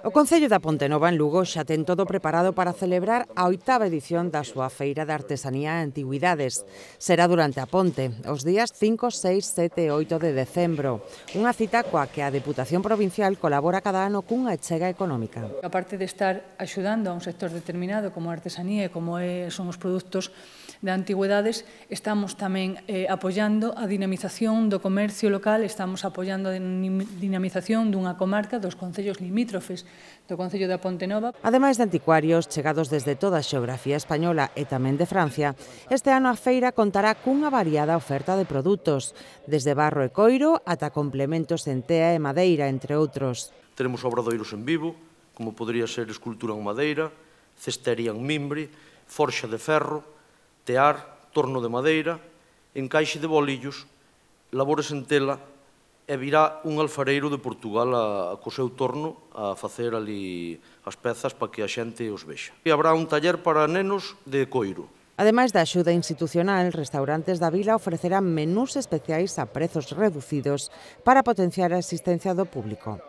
O Concello da Pontenova en Lugo xa ten todo preparado para celebrar a 8ª edición da súa Feira de Artesanía e Antigüidades. Será durante a ponte, os días 5, 6, 7 e 8 de decembro. Unha cita coa que a Deputación Provincial colabora cada ano cunha achega económica. A parte de estar axudando a un sector determinado como a artesanía e como son os produtos de antigüedades, estamos tamén apoiando a dinamización do comercio local, estamos apoiando a dinamización dunha comarca dos concellos limítrofes do Concello da Pontenova. Ademais de anticuarios chegados desde toda a xeografía española e tamén de Francia, este ano a feira contará cunha variada oferta de produtos, desde barro e coiro ata complementos en tea e madeira, entre outros. Teremos obradoiros en vivo, como podría ser escultura en madeira, cestería en mimbre, forxa de ferro, tear, torno de madeira, encaixe de bolillos, labores en tela, e virá un alfareiro de Portugal co seu torno a facer ali as pezas para que a xente os vexa. E habrá un taller para nenos de coiro. Ademais da axuda institucional, restaurantes da vila ofrecerán menús especiais a prezos reducidos para potenciar a asistencia do público.